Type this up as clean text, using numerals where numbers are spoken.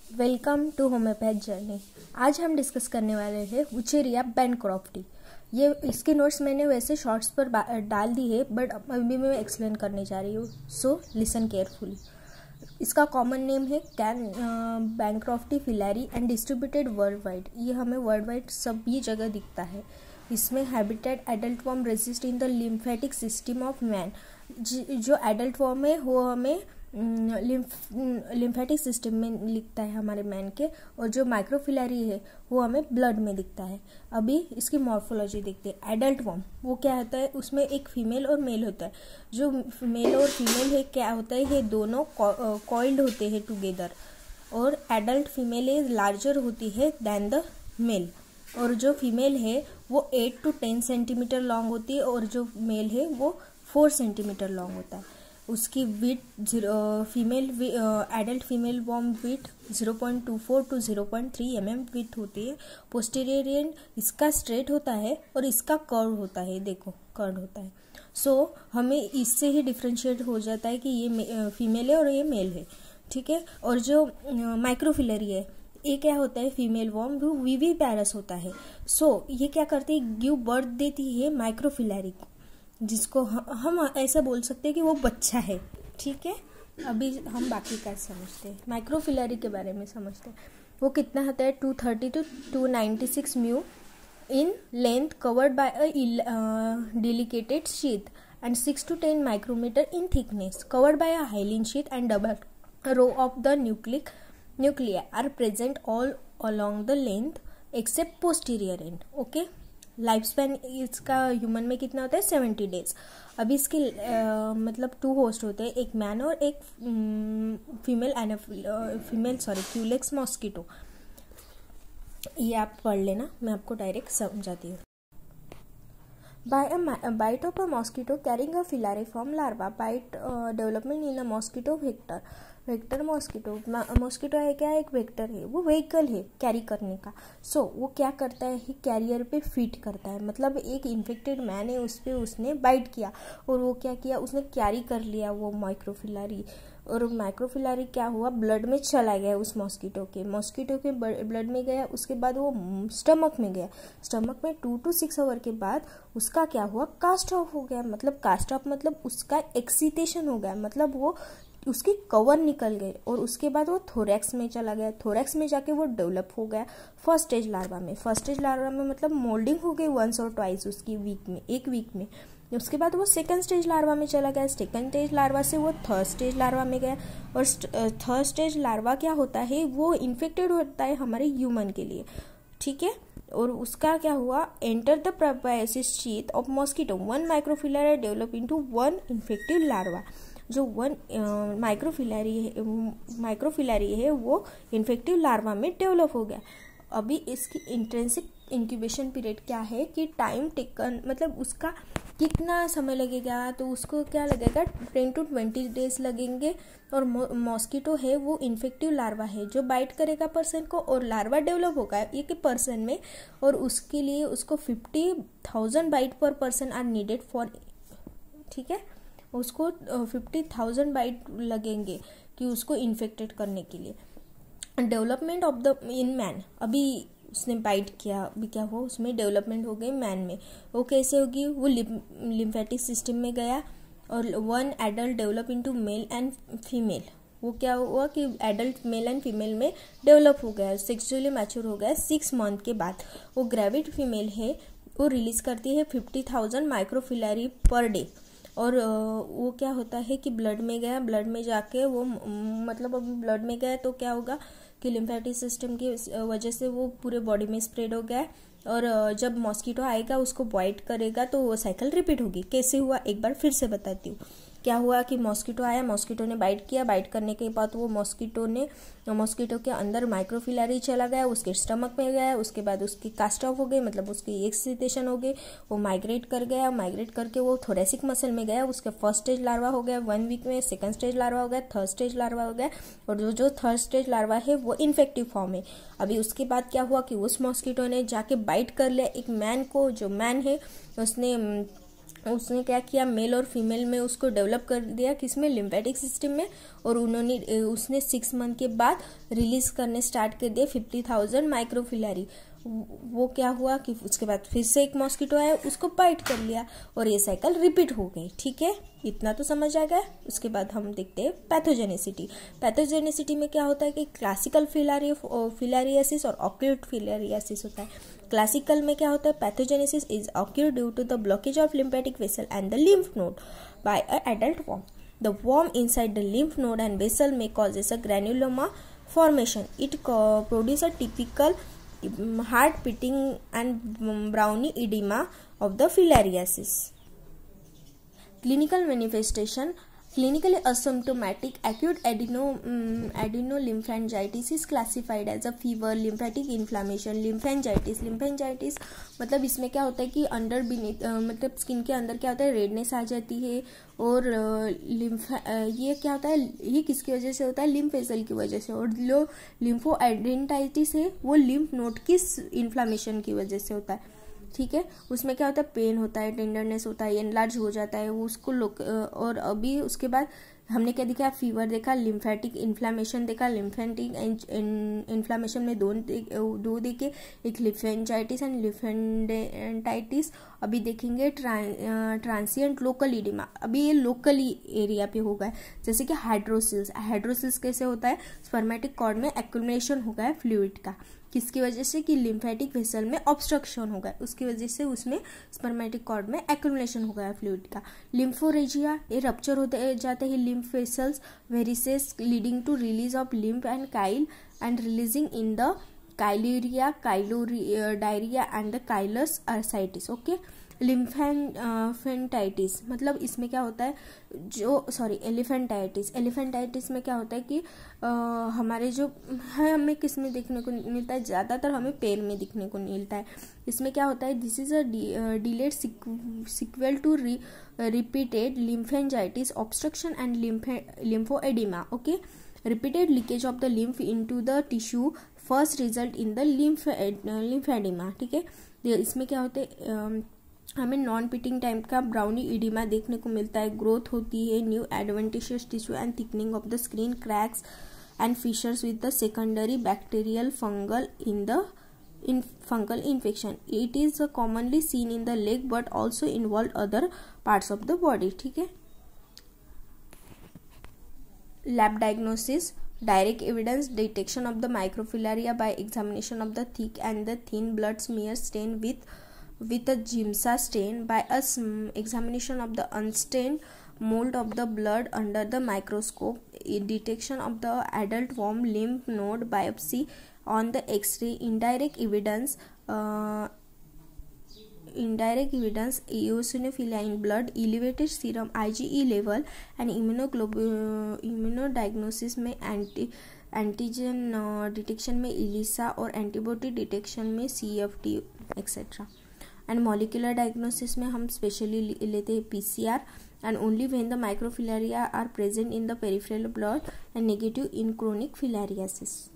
Welcome to homeopath journey. आज हम discuss करने वाले हैं वुचेरिया बैनक्रॉफ्टी। ये इसके नोट्स मैंने वैसे शॉर्ट्स पर डाल दी है, बट अभी मैं एक्सप्लेन करने जा रही हूँ, सो लिसन केयरफुली। इसका कॉमन नेम है कैन bancrofti filariae and distributed world wide. ये हमें वर्ल्ड वाइड सभी जगह दिखता है। इसमें habitat adult form resist in the lymphatic system of man. जो एडल्ट फॉर्म है वो हमें लिम्फेटिक सिस्टम में लिखता है हमारे मैन के, और जो माइक्रोफिलरी है वो हमें ब्लड में दिखता है। अभी इसकी मॉर्फोलॉजी देखते हैं। एडल्ट फॉर्म वो क्या होता है, उसमें एक फीमेल और मेल होता है। जो मेल और फीमेल है क्या होता है, ये दोनों कॉइल्ड होते हैं टुगेदर, और एडल्ट फीमेल इज लार्जर होती है दैन द मेल। और जो फीमेल है वो 8 to 10 सेंटीमीटर लॉन्ग होती है, और जो मेल है वो 4 सेंटीमीटर लॉन्ग होता है। उसकी with female adult female worm with 0.24 to 0.3 mm with होती है। पोस्टीरियर एंड इसका स्ट्रेट होता है और इसका कर्व होता है, देखो कर्व होता है। सो हमें इससे ही डिफ्रेंशिएट हो जाता है कि ये फीमेल है और ये मेल है, ठीक है। और जो माइक्रोफिलरी है ये क्या होता है, फीमेल वॉर्म वो वीवी पैरस होता है। सो ये क्या करती है, गिव बर्थ देती है माइक्रोफिलरी को, जिसको हम ऐसा बोल सकते हैं कि वो बच्चा है, ठीक है। अभी हम बाकी का समझते हैं, माइक्रोफिलरी के बारे में समझते हैं। वो कितना होता है, 230 to 296 mu in length, covered by a delicated sheath and 6 to 10 micrometre in thickness, covered by a hyaline sheath and double row of the nuclei are present all along the length except posterior end. Okay, life span इसका human में कितना होता है, 70 days। अभी इसके मतलब 2 host होते हैं, एक मैन और एक फीमेल क्यूलेक्स मॉस्किटो। ये आप पढ़ लेना, मैं आपको डायरेक्ट समझाती हूँ। By a bite of a mosquito carrying a filariform larva, bite development in a mosquito vector। Vector mosquito है क्या, एक वेक्टर है, वो व्हीकल है कैरी करने का। सो वो क्या करता है, कैरियर पे फीड करता है। मतलब एक इन्फेक्टेड मैन है, उस पर उसने बाइट किया और वो क्या किया, उसने कैरी कर लिया वो माइक्रोफिलरी, और माइक्रोफिलरी क्या हुआ, ब्लड में चला गया उस मॉस्किटो के ब्लड में गया। उसके बाद वो स्टमक में गया। स्टमक में 2 to 6 आवर के बाद उसका क्या हुआ, कास्ट ऑफ हो गया। मतलब कास्ट ऑफ मतलब उसका एक्सीटेशन हो गया, मतलब वो उसकी कवर निकल गई, और उसके बाद वो थोरैक्स में चला गया। थोरैक्स में जाके वो डेवलप हो गया फर्स्ट स्टेज लार्वा में मतलब मोल्डिंग हो गई 1 or 2 उसकी एक वीक में। उसके बाद वो सेकंड स्टेज लार्वा में चला गया। सेकंड स्टेज लार्वा से वो थर्ड स्टेज लार्वा में गया, और थर्ड स्टेज लार्वा क्या होता है, वो इन्फेक्टेड होता है हमारे ह्यूमन के लिए, ठीक है। और उसका क्या हुआ, enter the proboscis sheath of mosquito, 1 microfilaria develop into 1 infective larva. जो 1 माइक्रोफिलरी है वो इन्फेक्टिव लार्वा में डेवलप हो गया। अभी इसकी इंट्रेंसिक इंक्यूबेशन पीरियड क्या है कि टाइम टेकन, मतलब उसका कितना समय लगेगा, तो उसको क्या लगेगा, 10 to 20 days लगेंगे। और मॉस्किटो है वो इन्फेक्टिव लार्वा है जो बाइट करेगा पर्सन को, और लार्वा डेवलप होगा एक पर्सन में, और उसके लिए उसको 50,000 बाइट पर पर्सन आर नीडेड फॉर, ठीक है। उसको 50,000 बाइट लगेंगे कि उसको इन्फेक्टेड करने के लिए। Development of the in man, अभी उसने बाइट किया, अभी क्या हुआ, उसमें डेवलपमेंट हो गई मैन में। वो कैसे होगी, वो लिम्फेटिक सिस्टम में गया, और 1 adult develop into male and female. वो क्या हुआ कि एडल्ट मेल एंड फीमेल में डेवलप हो गया, सेक्सुअली मैच्योर हो गया 6 month के बाद। वो ग्रेविड फीमेल है, वो रिलीज करती है 50,000 माइक्रोफिलरी पर डे। और वो क्या होता है कि ब्लड में गया, ब्लड में जाके वो मतलब अभी ब्लड में गया तो क्या होगा कि लिम्फेटिक सिस्टम की वजह से वो पूरे बॉडी में स्प्रेड हो गया। और जब मॉस्किटो आएगा उसको बाइट करेगा तो वो साइकिल रिपीट होगी। कैसे हुआ, एक बार फिर से बताती हूँ। क्या हुआ कि मॉस्किटो आया, मॉस्किटो ने बाइट किया, बाइट करने के बाद वो मॉस्किटो के अंदर माइक्रोफिलरी चला गया, उसके स्टमक में गया। उसके बाद उसकी कास्ट ऑफ हो गई, मतलब उसकी एक्सीटेशन हो गई, वो माइग्रेट कर गया। माइग्रेट करके वो थोरेसिक मसल में गया, उसका फर्स्ट स्टेज लार्वा हो गया 1 week में, सेकंड स्टेज लार्वा हो गया, थर्ड स्टेज लार्वा हो गया, और जो थर्ड स्टेज लार्वा है वो इन्फेक्टिव फॉर्म है। अभी उसके बाद क्या हुआ कि उस मॉस्किटो ने जाके बाइट कर लिया एक मैन को। जो मैन है उसने उसने क्या किया, मेल और फीमेल में उसको डेवलप कर दिया, किसमें, लिम्फेटिक सिस्टम में। और उसने 6 मंथ के बाद रिलीज करने स्टार्ट कर दिए 50,000 माइक्रोफिलरी। वो क्या हुआ कि उसके बाद फिर से एक मॉस्किटो आया, उसको बाइट कर लिया और ये साइकिल रिपीट हो गई। ठीक है, इतना तो समझ आ गया। उसके बाद हम देखते हैं पैथोजेनेसिटी। पैथोजेनेसिटी में क्या होता है कि क्लासिकल फिलारियासिस और ऑक्यूट फिलारियासिस होता है। क्लासिकल में क्या होता है, pathogenesis is occur due to the blockage of lymphatic vessel and the lymph node by a adult worm. The worm inside the lymph node and vessel may causes a granuloma formation. It produces a typical heart beating and brownie edema of the filariasis. Clinical manifestation. Clinically asymptomatic acute adenolemphangitis is classified as a fever, lymphatic inflammation, lymphangitis. lymphangitis मतलब इसमें क्या होता है कि under beneath मतलब skin के अंदर क्या होता है, रेडनेस आ जाती है। और ये क्या होता है, ये किसकी वजह से होता है, लिम्फ वेसल की वजह से। और जो लिम्फोएडेंटाइटिस है वो लिम्फ नोड की इन्फ्लामेशन की वजह से होता है। ठीक है, उसमें क्या होता है, पेन होता है, टेंडरनेस होता है, एनलार्ज हो जाता है वो उसको और अभी उसके बाद हमने क्या देखा, फीवर देखा, लिम्फेटिक इन्फ्लामेशन देखा। लिम्फेटिक इन्फ्लामेशन में दो देखे, एक लिम्फेंजाइटिस एंड लिम्फेडेंटाइटिस। अभी देखेंगे ट्रांसिएंट लोकल इडिमा। अभी ये लोकली एरिया पे होगा, जैसे कि हाइड्रोसिल्स। हाइड्रोसिल्स कैसे होता है, स्पर्मेटिक कॉर्ड में एक्यूमुलेशन हो गया है फ्लूइड का, किसकी वजह से कि लिम्फेटिक वेसल में ऑब्स्ट्रक्शन हो गया, उसकी वजह से उसमें स्पर्मेटिक कॉर्ड में एक्यूमुलेशन हो गया फ्लूइड का। लिम्फोरेजिया, ये रप्चर होते जाते हैं lymph vessels, varices leading to release of lymph and chyle and releasing in the chyluria, diarrhoea and the chylous ascites. Okay, lymphangitis मतलब इसमें क्या होता है, एलिफेंटाइटिस में क्या होता है कि हमारे जो है हमें किस में देखने को मिलता है, ज़्यादातर हमें पैर में दिखने को मिलता है। इसमें क्या होता है, this is a delayed sequel to repeated lymphangitis, obstruction and lymphoedema. Okay, repeated leakage of the lymph into the tissue first result in the lymphedema. ठीक है, इसमें क्या होते हैं, हमें नॉन पिटिंग टाइप का ब्राउनी इडिमा देखने को मिलता है। ग्रोथ होती है new adventitious tissue and thickening of the skin, cracks and fissures with the secondary bacterial fungal infection. It is commonly seen in the leg but also involved other parts of the body. ठीक है, lab diagnosis, direct evidence, detection of the microfilaria by examination of the thick and the thin blood smear stain with a Giemsa stain, by a examination of the unstained mold of the blood under the microscope, detection of the adult worm lymph node biopsy on the X-ray. Indirect evidence, eosinophilia in blood, elevated serum IgE level and immunodiagnosis में antigen detection में ELISA और antibody detection में CFT etcetera. And molecular diagnosis में हम specially लेते हैं PCR and only when the microfilaria are present in the peripheral blood and negative in chronic filariasis.